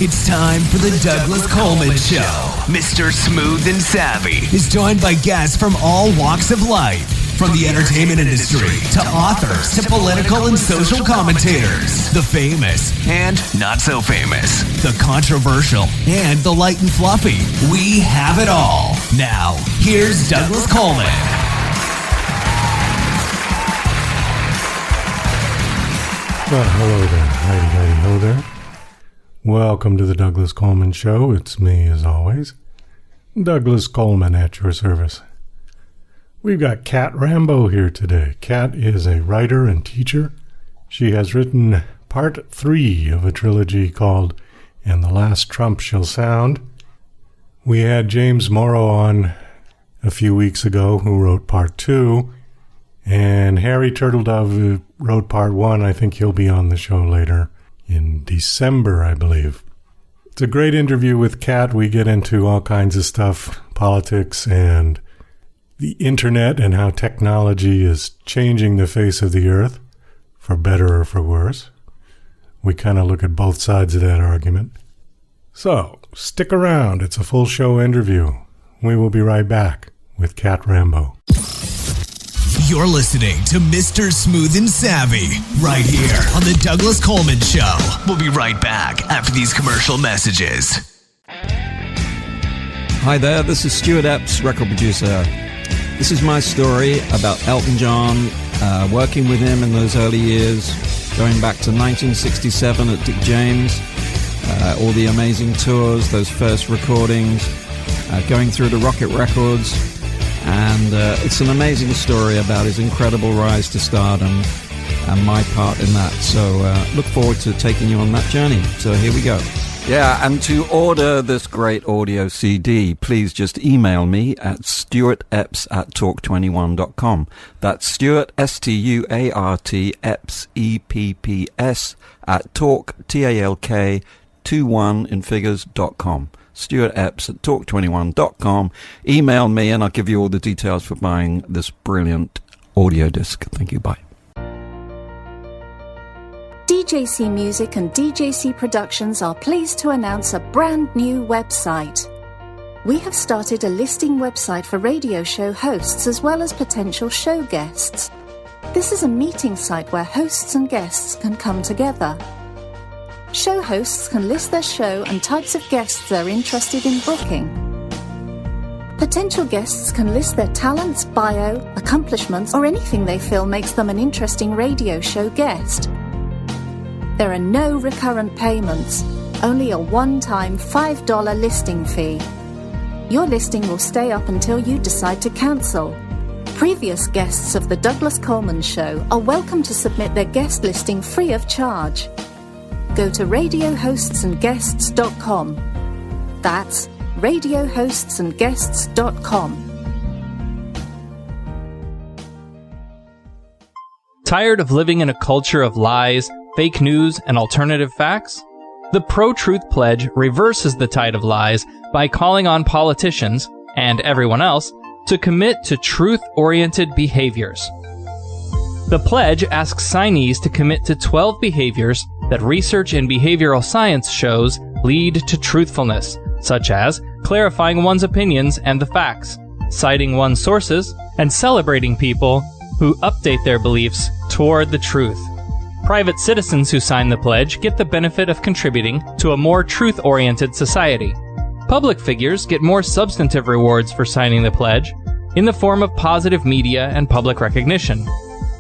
It's time for the Douglas Coleman Show. Mr. Smooth and Savvy is joined by guests from all walks of life, from the entertainment industry to authors to political and social commentators, the famous and not so famous, the controversial and the light and fluffy. We have it all. Now, here's Douglas Coleman. Well, hello there. Howdy, ho there. Welcome to the Douglas Coleman Show. It's me, as always, Douglas Coleman at your service. We've got Kat Rambo here today. Kat is a writer and teacher. She has written part 3 of a trilogy called And the Last Trump Shall Sound. We had James Morrow on a few weeks ago, who wrote part 2, and Harry Turtledove wrote part 1. I think he'll be on the show later in December, I believe. It's a great interview with Kat. We get into all kinds of stuff, politics and the internet and how technology is changing the face of the earth, for better or for worse. We kind of look at both sides of that argument. So, stick around. It's a full show interview. We will be right back with Kat Rambo. You're listening to Mr. Smooth and Savvy right here on the Douglas Coleman Show. We'll be right back after these commercial messages. Hi there, this is Stuart Epps, record producer. This is my story about Elton John, working with him in those early years, going back to 1967 at Dick James, all the amazing tours, those first recordings, going through to Rocket Records. And it's an amazing story about his incredible rise to stardom and my part in that. So look forward to taking you on that journey. So here we go. Yeah, and to order this great audio CD, please just email me at stuartepps@talk21.com. That's Stuart, Stuart, Epps, EPPS, at talk, TALK, 21 in figures.com. Stuart Epps at talk21.com. Email me and I'll give you all the details for buying this brilliant audio disc. Thank you. Bye. DJC Music and DJC Productions are pleased to announce a brand new website. We have started a listing website for radio show hosts as well as potential show guests. This is a meeting site where hosts and guests can come together. Show hosts can list their show and types of guests they're interested in booking. Potential guests can list their talents, bio, accomplishments, or anything they feel makes them an interesting radio show guest. There are no recurrent payments, only a one-time $5 listing fee. Your listing will stay up until you decide to cancel. Previous guests of The Douglas Coleman Show are welcome to submit their guest listing free of charge. Go to radiohostsandguests.com. That's radiohostsandguests.com. Tired of living in a culture of lies, fake news, and alternative facts? The Pro-Truth Pledge reverses the tide of lies by calling on politicians, and everyone else, to commit to truth-oriented behaviors. The pledge asks signees to commit to 12 behaviors that research in behavioral science shows lead to truthfulness, such as clarifying one's opinions and the facts, citing one's sources, and celebrating people who update their beliefs toward the truth. Private citizens who sign the pledge get the benefit of contributing to a more truth-oriented society. Public figures get more substantive rewards for signing the pledge in the form of positive media and public recognition.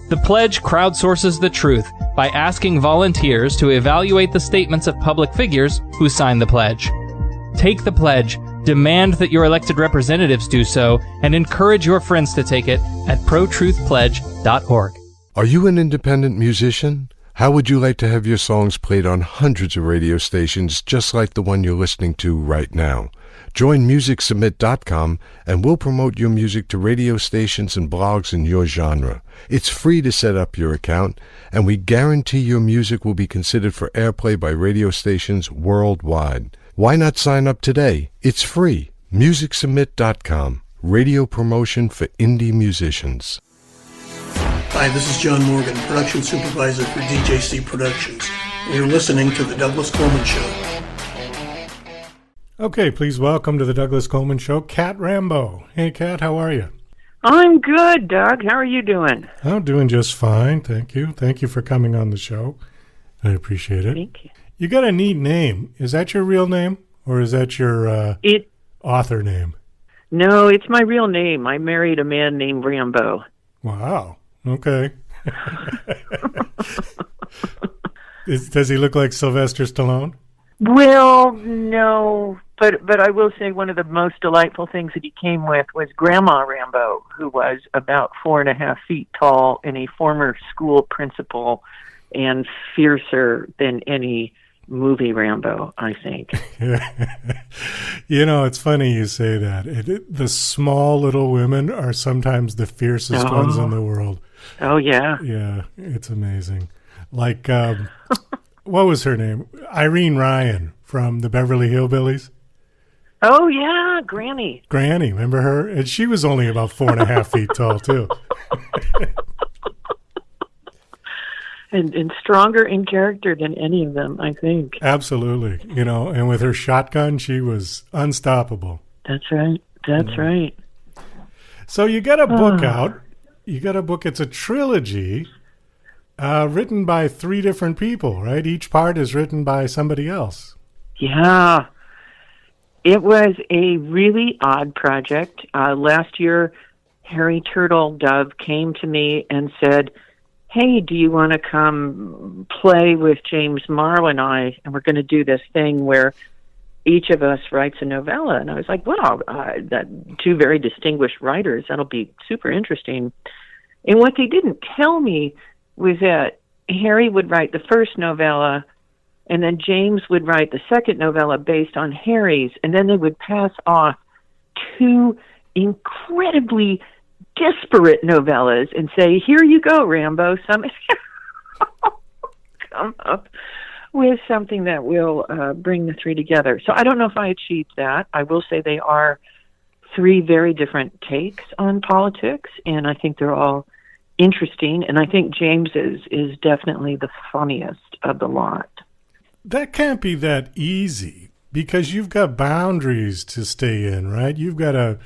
The pledge crowdsources the truth by asking volunteers to evaluate the statements of public figures who sign the pledge. Take the pledge, demand that your elected representatives do so, and encourage your friends to take it at protruthpledge.org. Are you an independent musician? How would you like to have your songs played on hundreds of radio stations just like the one you're listening to right now? Join MusicSubmit.com and we'll promote your music to radio stations and blogs in your genre. It's free to set up your account, and we guarantee your music will be considered for airplay by radio stations worldwide. Why not sign up today? It's free. MusicSubmit.com. Radio promotion for indie musicians. Hi, this is John Morgan, production supervisor for DJC Productions, and you're listening to The Douglas Coleman Show. Okay, please welcome to the Douglas Coleman Show, Kat Rambo. Hey, Kat, how are you? I'm good, Doug. How are you doing? I'm doing just fine, thank you. Thank you for coming on the show. I appreciate it. Thank you. You got a neat name. Is that your real name, or is that your author name? No, it's my real name. I married a man named Rambo. Wow. Okay. Does he look like Sylvester Stallone? Well, no, but I will say one of the most delightful things that he came with was Grandma Rambo, who was about 4.5 feet tall and a former school principal and fiercer than any movie Rambo, I think. You know, it's funny you say that. The small little women are sometimes the fiercest ones in the world. Oh, yeah. Yeah, it's amazing. Like, what was her name? Irene Ryan from the Beverly Hillbillies. Oh, yeah, Granny. Granny, remember her? And she was only about 4.5 feet tall, too. And stronger in character than any of them, I think. Absolutely. You know, and with her shotgun, she was unstoppable. That's right. That's right. So you got a book out. You got a book. It's a trilogy written by 3 different people, right? Each part is written by somebody else. Yeah. It was a really odd project. Last year, Harry Turtle Dove came to me and said, hey, do you want to come play with James Marlowe and I? And we're going to do this thing where each of us writes a novella. And I was like, wow, that 2 very distinguished writers, that'll be super interesting. And what they didn't tell me was that Harry would write the first novella, and then James would write the second novella based on Harry's, and then they would pass off 2 incredibly disparate novellas and say, here you go, Rambo. Come up with something that will bring the 3 together. So I don't know if I achieved that. I will say they are 3 very different takes on politics, and I think they're all interesting. And I think James's is definitely the funniest of the lot. That can't be that easy because you've got boundaries to stay in, right? You've got to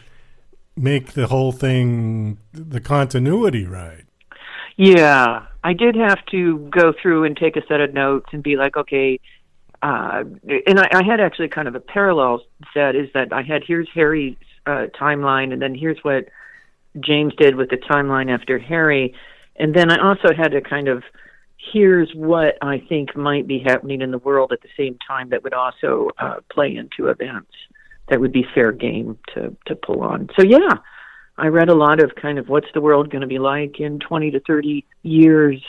make the whole thing, the continuity right. Yeah, I did have to go through and take a set of notes and be like, okay, and I had actually kind of a parallel set, is that I had, here's Harry's timeline, and then here's what James did with the timeline after Harry, and then I also had to kind of, here's what I think might be happening in the world at the same time that would also play into events that would be fair game to pull on. So yeah, I read a lot of kind of what's the world going to be like in 20 to 30 years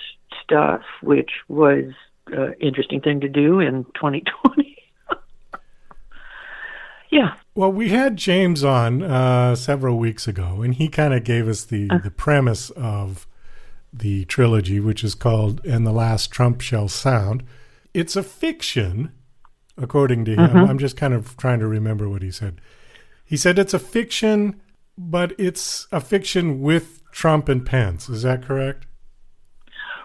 stuff, which was an interesting thing to do in 2020. Yeah. Well, we had James on several weeks ago, and he kind of gave us the premise of the trilogy, which is called And the Last Trump Shall Sound. It's a fiction, according to him. I'm just kind of trying to remember what he said. He said it's a fiction, but it's a fiction with Trump and Pence. Is that correct?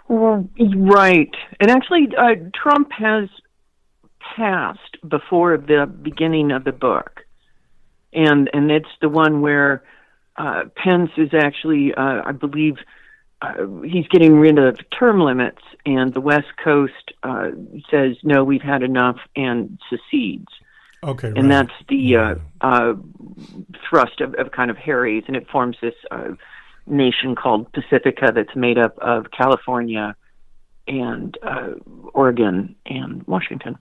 Well, right. And actually, Trump has passed before the beginning of the book. And it's the one where Pence is actually, I believe, he's getting rid of term limits, and the West Coast says, no, we've had enough, and secedes. Okay, and right. that's the thrust of kind of Harry's, and it forms this nation called Pacifica that's made up of California and Oregon and Washington.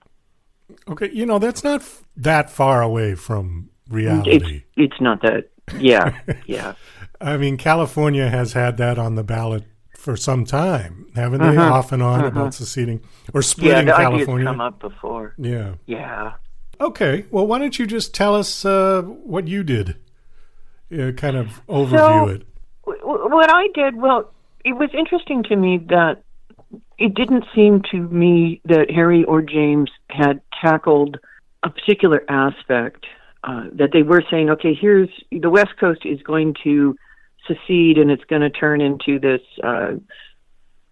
Okay, you know, that's not that far away from reality. It's not that, yeah, yeah. I mean, California has had that on the ballot for some time, haven't they? Off and on about seceding or splitting California. Yeah, the idea's come up before. Yeah. Yeah. Okay, well, why don't you just tell us what you did? Kind of overview it. What I did, well, it was interesting to me that it didn't seem to me that Harry or James had tackled a particular aspect, that they were saying, okay, here's the West Coast is going to secede and it's going to turn into this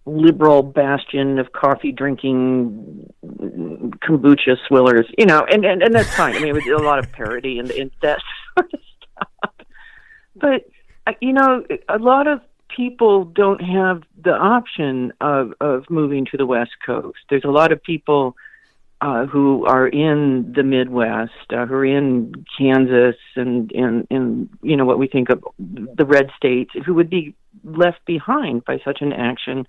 liberal bastion of coffee drinking kombucha swillers, and that's fine. I mean, it was a lot of parody and that sort of stuff. But, a lot of people don't have the option of moving to the West Coast. There's a lot of people who are in the Midwest, who are in Kansas and what we think of the red states, who would be left behind by such an action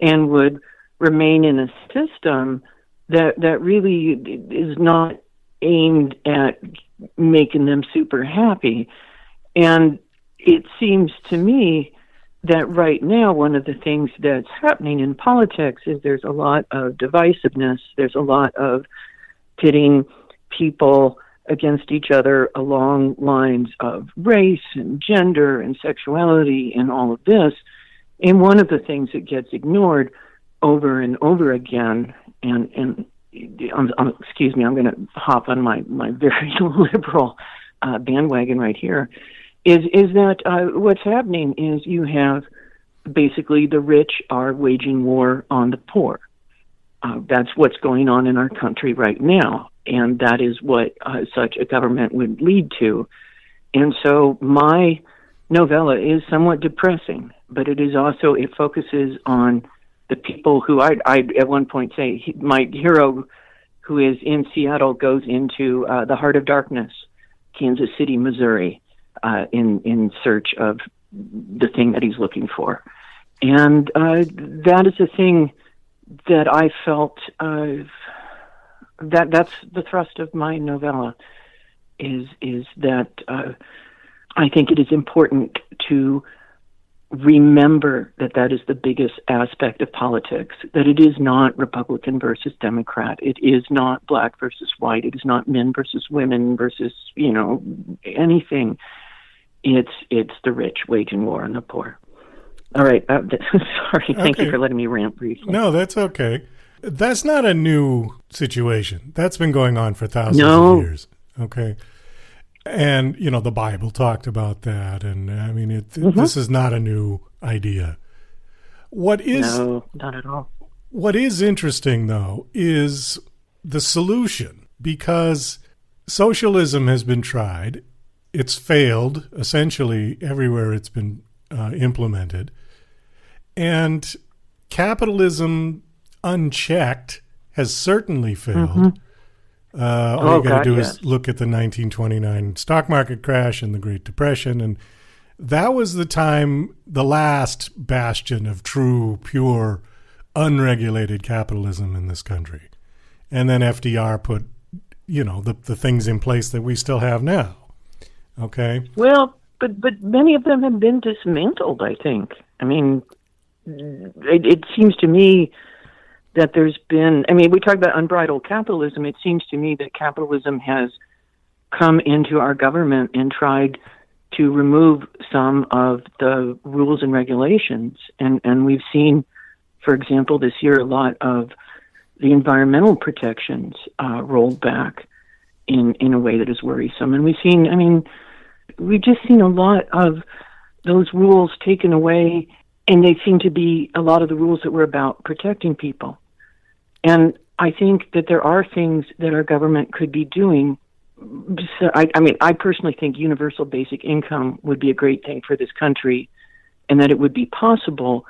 and would remain in a system that really is not aimed at making them super happy. And it seems to me that right now, one of the things that's happening in politics is there's a lot of divisiveness. There's a lot of pitting people against each other along lines of race and gender and sexuality and all of this. And one of the things that gets ignored over and over again, and excuse me, I'm going to hop on my very liberal bandwagon right here, is that what's happening is you have basically the rich are waging war on the poor. That's what's going on in our country right now, and that is what such a government would lead to. And so my novella is somewhat depressing, but it is also, it focuses on the people who I at one point say, my hero who is in Seattle goes into the heart of darkness, Kansas City, Missouri, in search of the thing that he's looking for. And that is the thing that I felt, that's the thrust of my novella, is that I think it is important to remember that is the biggest aspect of politics, that it is not Republican versus Democrat. It is not black versus white. It is not men versus women versus, anything. It's the rich waging war on the poor. All right. Sorry. Thank you for letting me rant briefly. No, that's okay. That's not a new situation. That's been going on for thousands of years. Okay. And, the Bible talked about that. And I mean, this is not a new idea. No, not at all. What is interesting, though, is the solution, because socialism has been tried. It's failed essentially everywhere it's been implemented. And capitalism unchecked has certainly failed. All you got to do is look at the 1929 stock market crash and the Great Depression. And that was the time, the last bastion of true, pure, unregulated capitalism in this country. And then FDR put, the things in place that we still have now. Okay? Well, but many of them have been dismantled, I think. I mean, it seems to me that there's been, we talk about unbridled capitalism. It seems to me that capitalism has come into our government and tried to remove some of the rules and regulations. And we've seen, for example, this year, a lot of the environmental protections rolled back in a way that is worrisome. And we've just seen a lot of those rules taken away, and they seem to be a lot of the rules that were about protecting people. And I think that there are things that our government could be doing. So I personally think universal basic income would be a great thing for this country, and that it would be possible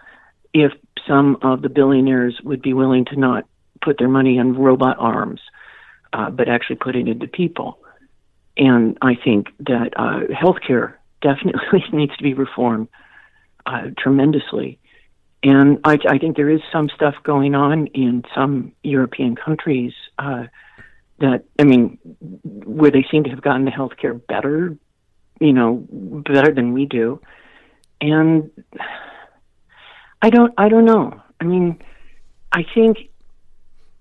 if some of the billionaires would be willing to not put their money on robot arms, but actually put it into people. And I think that healthcare definitely needs to be reformed tremendously. And I think there is some stuff going on in some European countries where they seem to have gotten the healthcare better, better than we do. And I don't know. I think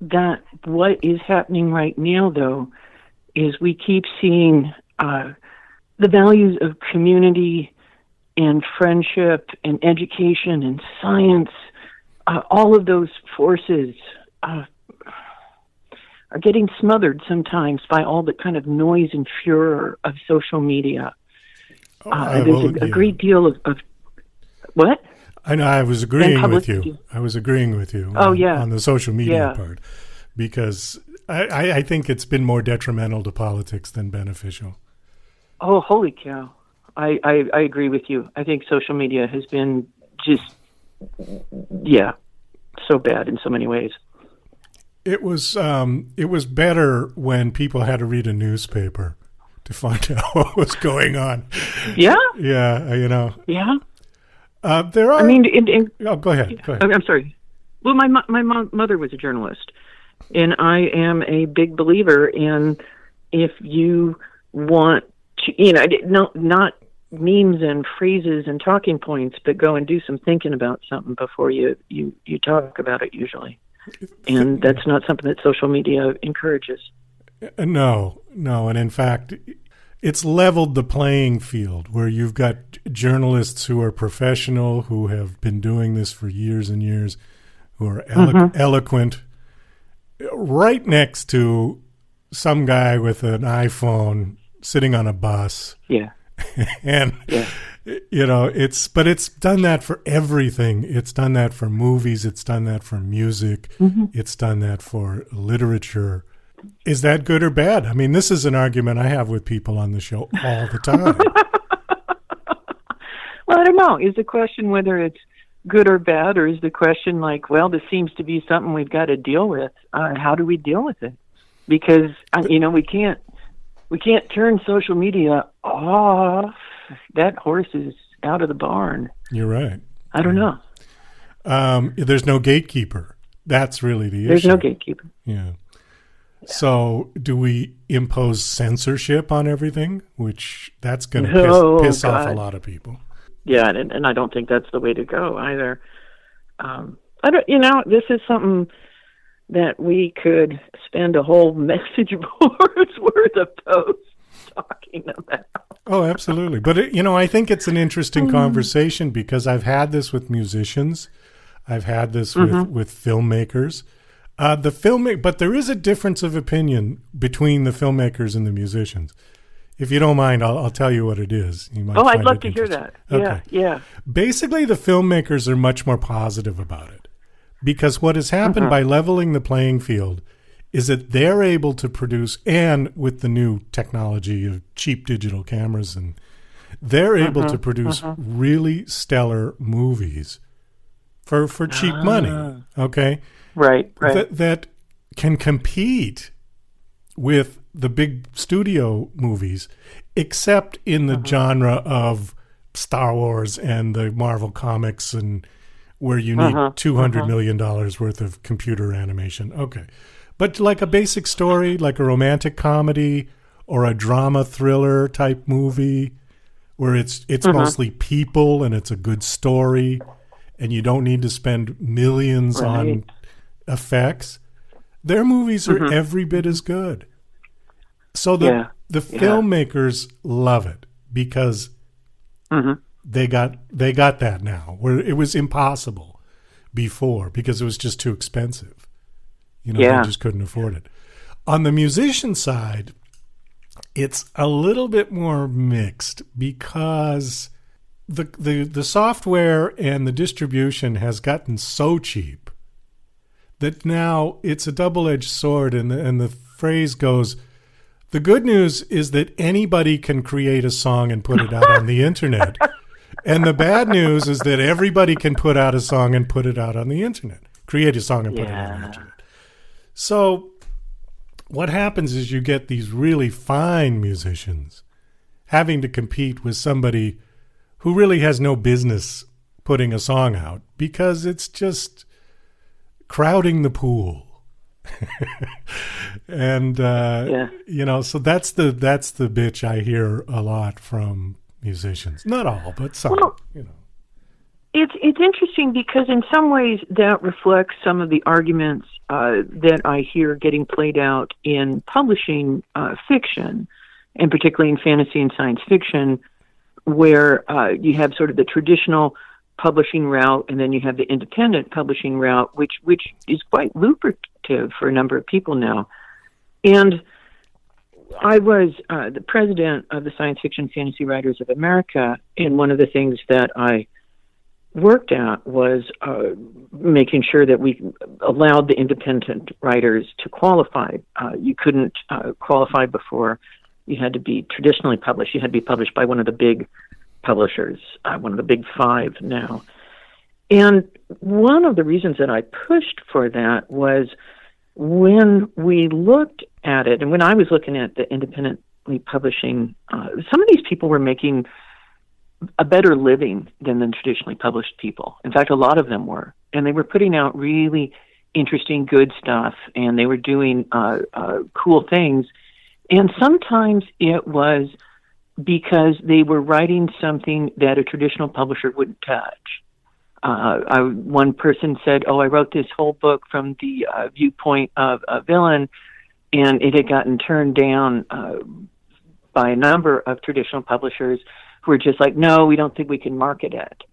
that what is happening right now, though, is we keep seeing the values of community and friendship and education and science, all of those forces are getting smothered sometimes by all the kind of noise and furor of social media. There's a great deal of what? I know. I was agreeing with you. Oh, yeah. On the social media Yeah. part, because I think it's been more detrimental to politics than beneficial. Oh, holy cow. I agree with you. I think social media has been just, so bad in so many ways. It was better when people had to read a newspaper to find out what was going on. Yeah? Yeah, Yeah. There are. I mean, go ahead. I'm sorry. Well, my mother was a journalist, and I am a big believer in if you want to, not memes and phrases and talking points, but go and do some thinking about something before you talk about it usually. And that's not something that social media encourages. No. And in fact, it's leveled the playing field where you've got journalists who are professional, who have been doing this for years and years, who are eloquent, right next to some guy with an iPhone sitting on a bus. Yeah. And, it's done that for everything. It's done that for movies. It's done that for music. It's done that for literature. Is that good or bad? I mean, this is an argument I have with people on the show all the time. Well, I don't know. Is the question whether it's good or bad, or is the question like, well, this seems to be something we've got to deal with. How do we deal with it? Because, we can't turn social media off. That horse is out of the barn. You're right. I don't know. There's no gatekeeper. That's really the issue. There's no gatekeeper. Yeah. So do we impose censorship on everything? Which that's going to piss off a lot of people. Yeah, and I don't think that's the way to go either. This is something that we could spend a whole message board's worth of posts talking about. Oh, absolutely. But, I think it's an interesting conversation because I've had this with musicians. I've had this with filmmakers. But there is a difference of opinion between the filmmakers and the musicians. If you don't mind, I'll tell you what it is. You might I'd love to hear that. Okay. Yeah. Basically, the filmmakers are much more positive about it because what has happened by leveling the playing field is that they're able to produce, and with the new technology of cheap digital cameras, and they're able to produce really stellar movies for cheap money. Okay. Right. That can compete with the big studio movies, except in the genre of Star Wars and the Marvel comics, and where you need $200 million worth of computer animation. Okay. But like a basic story, like a romantic comedy or a drama thriller type movie, where it's mostly people and it's a good story, and you don't need to spend millions on effects, their movies are every bit as good. So the filmmakers love it because they got that now, where it was impossible before because it was just too expensive. They just couldn't afford it. On the musician side, it's a little bit more mixed because the software and the distribution has gotten so cheap that now it's a double-edged sword, and the phrase goes, the good news is that anybody can create a song and put it out on the internet. And the bad news is that everybody can put out a song and put it out on the internet. Create a song and put it on the internet. So what happens is you get these really fine musicians having to compete with somebody who really has no business putting a song out because it's just crowding the pool. And so that's the bitch I hear a lot from musicians. Not all, but some. Well, it's interesting because in some ways that reflects some of the arguments that I hear getting played out in publishing fiction, and particularly in fantasy and science fiction, where you have sort of the traditional publishing route, and then you have the independent publishing route, which is quite lucrative for a number of people now. And I was the president of the Science Fiction Fantasy Writers of America, and one of the things that I worked at was making sure that we allowed the independent writers to qualify. You couldn't qualify before you had to be traditionally published. You had to be published by one of the big publishers, one of the big five now. And one of the reasons that I pushed for that was when we looked at it, and when I was looking at the independently publishing, some of these people were making a better living than the traditionally published people. In fact, a lot of them were. And they were putting out really interesting, good stuff, and they were doing cool things. And sometimes it was because they were writing something that a traditional publisher wouldn't touch. One person said, I wrote this whole book from the viewpoint of a villain, and it had gotten turned down by a number of traditional publishers who were just like, no, we don't think we can market it.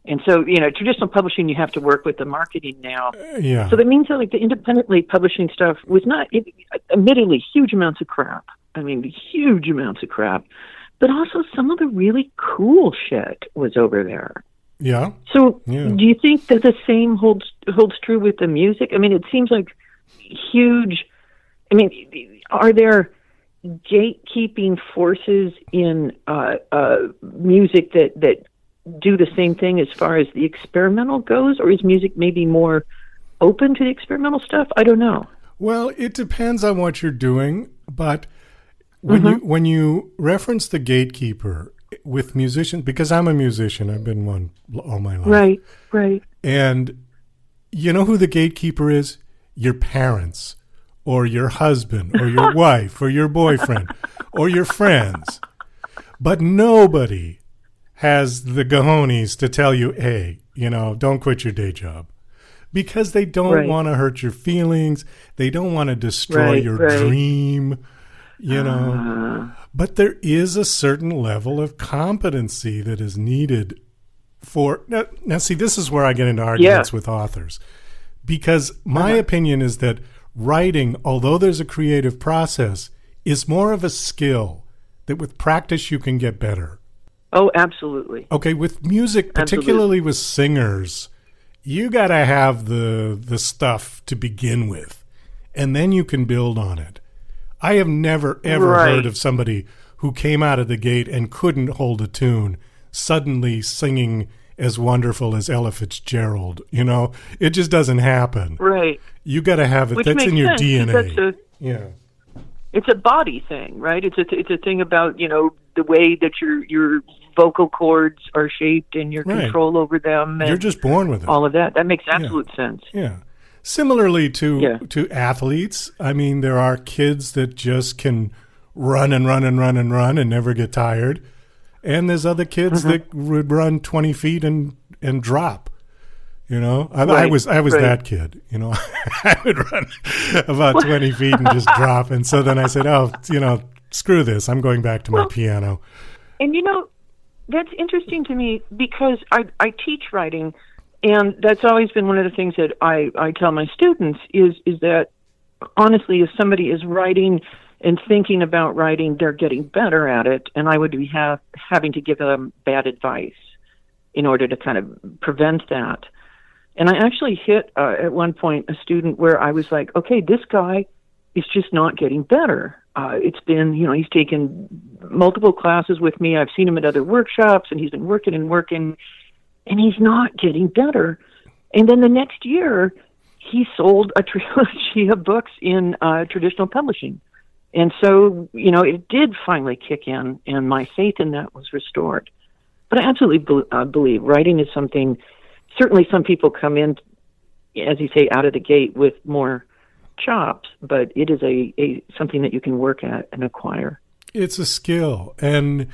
And so, traditional publishing, you have to work with the marketing now. Yeah. So that means that, the independently publishing stuff was admittedly, huge amounts of crap. I mean, huge amounts of crap. But also some of the really cool shit was over there. Yeah. So do you think that the same holds true with the music? I mean, it seems like huge. I mean, are there gatekeeping forces in music that do the same thing as far as the experimental goes, or is music maybe more open to the experimental stuff? I don't know. Well, it depends on what you're doing, but when you reference the gatekeeper with musicians, because I'm a musician, I've been one all my life. Right. And you know who the gatekeeper is? Your parents, or your husband, or your wife, or your boyfriend, or your friends. But nobody has the cojones to tell you, hey, don't quit your day job. Because they don't want to hurt your feelings. They don't want to destroy your dream, But there is a certain level of competency that is needed for... Now see, this is where I get into arguments with authors. Because my opinion is that writing, although there's a creative process, is more of a skill that with practice you can get better. Oh, absolutely. Okay, with music, particularly with singers, you got to have the stuff to begin with, and then you can build on it. I have never, ever heard of somebody who came out of the gate and couldn't hold a tune, suddenly singing as wonderful as Ella Fitzgerald. It just doesn't happen. Right. You got to have it. That's in your DNA. It's a body thing, right? It's a thing about, the way that your vocal cords are shaped and your control over them. And you're just born with it. All of that. That makes absolute sense. Yeah. Similarly to athletes, I mean, there are kids that just can run and run and run and run and never get tired. And there's other kids that would run 20 feet and drop. I was that kid. I would run about 20 feet and just drop. And so then I said, screw this. I'm going back to my piano. And that's interesting to me because I teach writing, and that's always been one of the things that I tell my students is that honestly, if somebody is writing and thinking about writing, they're getting better at it, and I would be having to give them bad advice in order to kind of prevent that. And I actually hit at one point a student where I was like, okay, this guy is just not getting better. It's been, he's taken multiple classes with me. I've seen him at other workshops, and he's been working, and he's not getting better. And then the next year, he sold a trilogy of books in traditional publishing. And so, it did finally kick in, and my faith in that was restored. But I absolutely believe writing is something, certainly some people come in, as you say, out of the gate with more chops, but it is a something that you can work at and acquire. It's a skill, and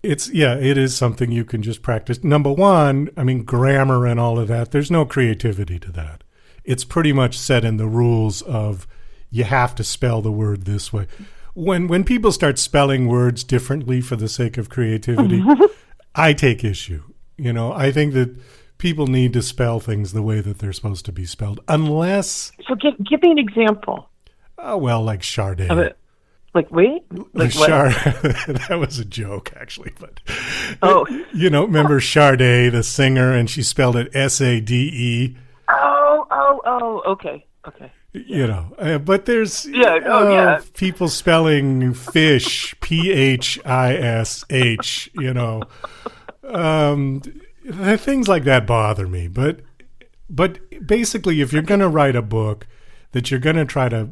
it is something you can just practice. Number one, I mean, grammar and all of that, there's no creativity to that. It's pretty much set in the rules of you have to spell the word this way. When people start spelling words differently for the sake of creativity, I take issue. I think that people need to spell things the way that they're supposed to be spelled, unless... So give me an example. Like Sade. Like, wait? Like what? That was a joke, actually. But Oh. remember Sade, the singer, and she spelled it Sade. Oh, okay. But there's people spelling fish Phish. Things like that bother me. But basically, if you're going to write a book that you're going to try to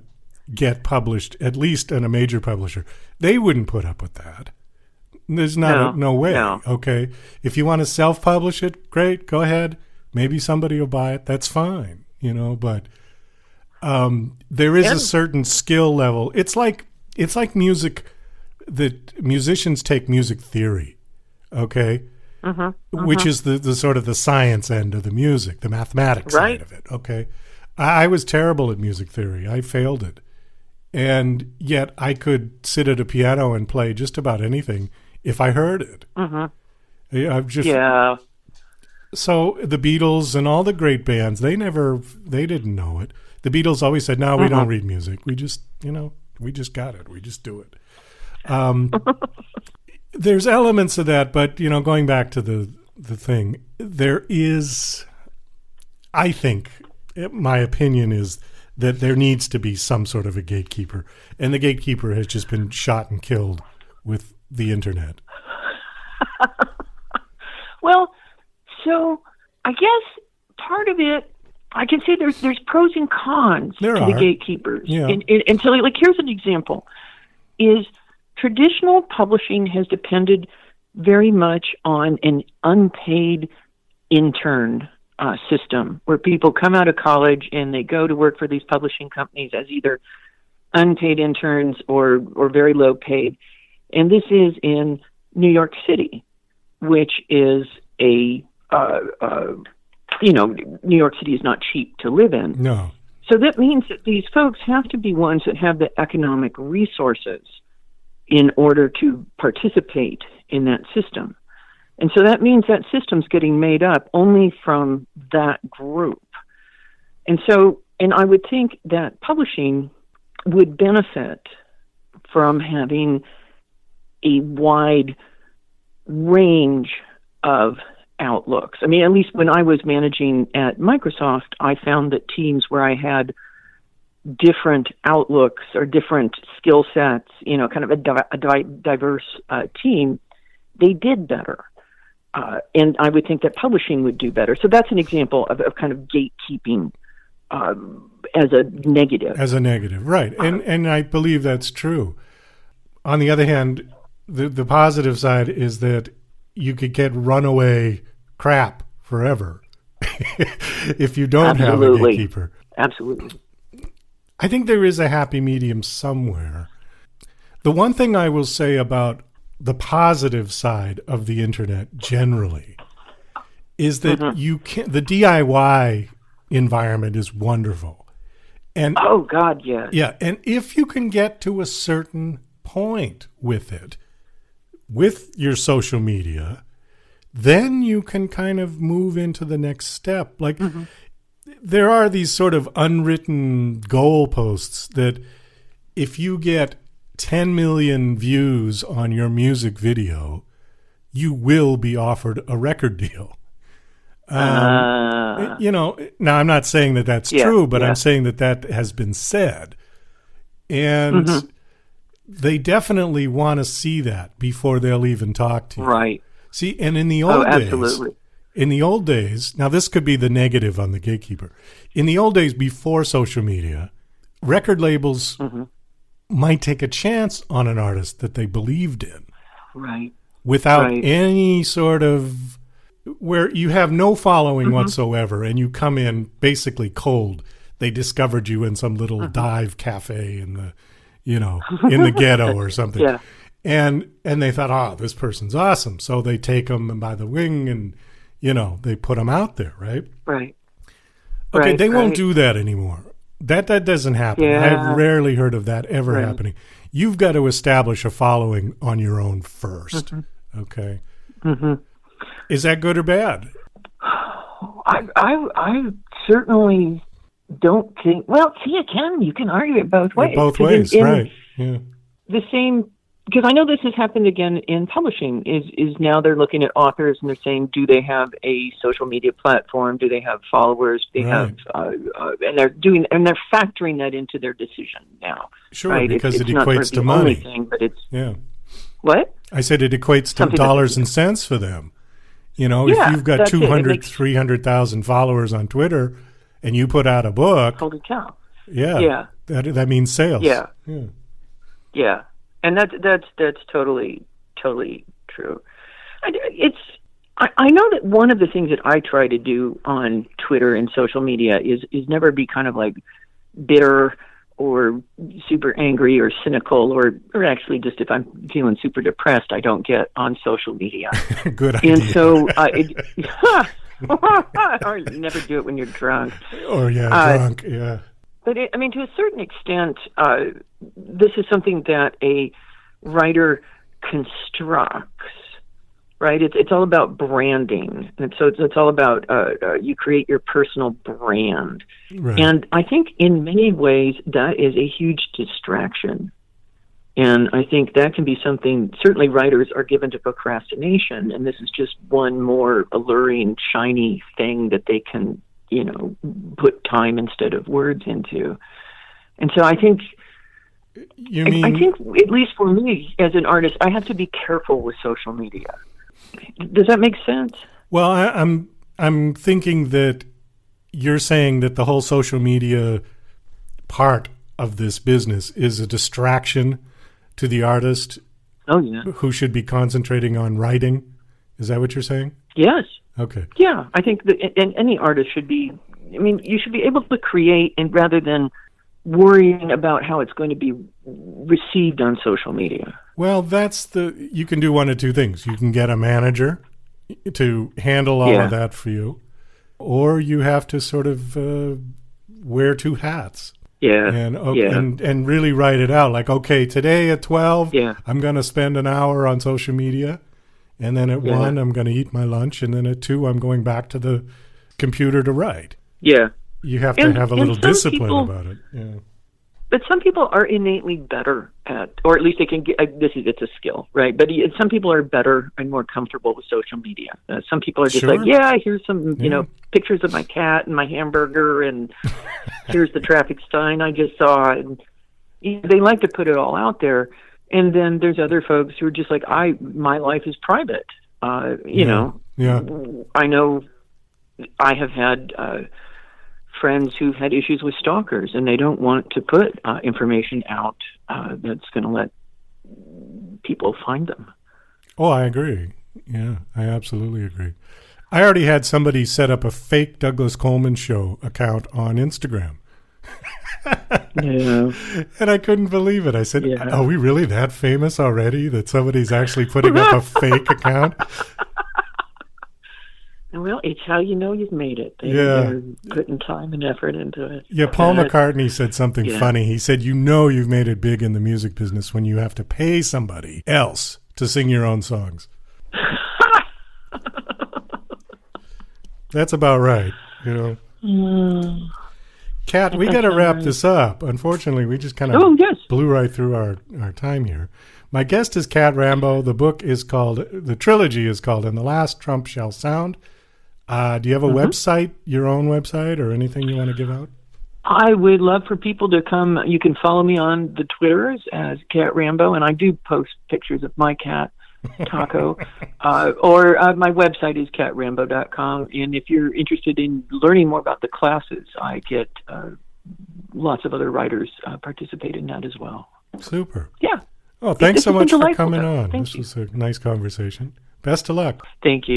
get published, at least in a major publisher, they wouldn't put up with that. There's no way. No. Okay, if you want to self-publish it, great, go ahead. Maybe somebody will buy it. That's fine. But there is a certain skill level. It's like music. That musicians take music theory, okay, which is the sort of the science end of the music, the mathematics side of it. Okay, I was terrible at music theory. I failed it, and yet I could sit at a piano and play just about anything if I heard it. So the Beatles and all the great bands, they didn't know it. The Beatles always said, "No, we don't read music. We just, we just got it. We just do it." There's elements of that, but going back to the thing, there is, I think, my opinion is that there needs to be some sort of a gatekeeper, and the gatekeeper has just been shot and killed with the internet. Well, so I guess part of it, I can say there's pros and cons to the gatekeepers. Yeah. And so, like, here's an example: is traditional publishing has depended very much on an unpaid intern system, where people come out of college and they go to work for these publishing companies as either unpaid interns or very low paid. And this is in New York City, which is New York City is not cheap to live in. No. So that means that these folks have to be ones that have the economic resources in order to participate in that system. And so that means that system's getting made up only from that group. And I would think that publishing would benefit from having a wide range of outlooks. I mean, at least when I was managing at Microsoft, I found that teams where I had different outlooks or different skill sets, kind of a diverse team, they did better. And I would think that publishing would do better. So that's an example of kind of gatekeeping as a negative. As a negative, right. And I believe that's true. On the other hand, the positive side is that you could get runaway crap forever if you don't have a gatekeeper. Absolutely. I think there is a happy medium somewhere. The one thing I will say about the positive side of the internet generally is that the DIY environment is wonderful. And oh God, yes. Yeah, and if you can get to a certain point with it, with your social media, then you can kind of move into the next step. Like there are these sort of unwritten goalposts that if you get 10 million views on your music video, you will be offered a record deal. Now I'm not saying that that's true, but I'm saying that has been said. And they definitely want to see that before they'll even talk to you. Right. See, and in the old days, now this could be the negative on the gatekeeper. In the old days, before social media, record labels might take a chance on an artist that they believed in. Right. Without any sort of, where you have no following whatsoever and you come in basically cold. They discovered you in some little dive cafe in the, in the ghetto or something. Yeah. And they thought, this person's awesome. So they take them by the wing and, they put them out there, right? Right. Okay, they won't do that anymore. That doesn't happen. Yeah. I've rarely heard of that ever happening. You've got to establish a following on your own first. Okay. Is that good or bad? I certainly don't think. Well, see, you can argue it both ways. Both ways, right? Yeah. the same, because I know this has happened again in publishing, is now they're looking at authors and they're saying, do they have a social media platform? Do they have followers? Do they have, and they're factoring that into their decision now. Sure, right? because it's it not equates to the money. only thing, but it's what? I said it equates to dollars and cents for them. You know, if you've got 200, 300,000 followers on Twitter and you put out a book. Holy cow. Yeah. That means sales. Yeah. And that's totally true. I know that one of the things that I try to do on Twitter and social media is never be kind of like bitter or super angry or cynical or actually just if I'm feeling super depressed, I don't get on social media. Good idea. And so or you never do it when you're drunk. Or drunk, yeah. But to a certain extent, this is something that a writer constructs, right? It's all about branding, and so it's all about you create your personal brand. Right. And I think in many ways that is a huge distraction. And I think that can be something, certainly writers are given to procrastination, and this is just one more alluring, shiny thing that they can, put time instead of words into. And so I think, I think at least for me as an artist, I have to be careful with social media. Does that make sense? Well, I'm thinking that you're saying that the whole social media part of this business is a distraction to the artist who should be concentrating on writing. Is that what you're saying? Yes. Okay. Yeah, I think that any artist should be, you should be able to create and rather than worrying about how it's going to be received on social media. Well, you can do one of two things. You can get a manager to handle all of that for you, or you have to sort of wear two hats. Yeah. And really write it out. Like, okay, today at 12, I'm going to spend an hour on social media. And then at 1, I'm going to eat my lunch. And then at 2, I'm going back to the computer to write. Yeah. You have to have a little discipline about it. Yeah. But some people are innately better at, or at least they can get, it's a skill, right? But some people are better and more comfortable with social media. Some people are just like, here's some, pictures of my cat and my hamburger, and here's the traffic sign I just saw. And they like to put it all out there. And then there's other folks who are just like, my life is private. You know, I know I have had friends who've had issues with stalkers, and they don't want to put information out that's going to let people find them. Oh, I agree. Yeah, I absolutely agree. I already had somebody set up a fake Douglas Coleman Show account on Instagram. Yeah. And I couldn't believe it. I said, are we really that famous already that somebody's actually putting up a fake account? Well, it's how you know you've made it. They're putting time and effort into it. Yeah, Paul McCartney said something funny. He said, you've made it big in the music business when you have to pay somebody else to sing your own songs. That's about right, Kat, we got to wrap this up. Unfortunately, we just kind of blew right through our time here. My guest is Kat Rambo. The trilogy is called And the Last Trump Shall Sound. Do you have a website, your own website, or anything you want to give out? I would love for people to come. You can follow me on the Twitters as Kat Rambo, and I do post pictures of my cat, Taco. Or my website is catrambo.com. And if you're interested in learning more about the classes, I get lots of other writers participate in that as well. Super. Yeah. Oh, thanks so much for coming on. This was a nice conversation. Best of luck. Thank you.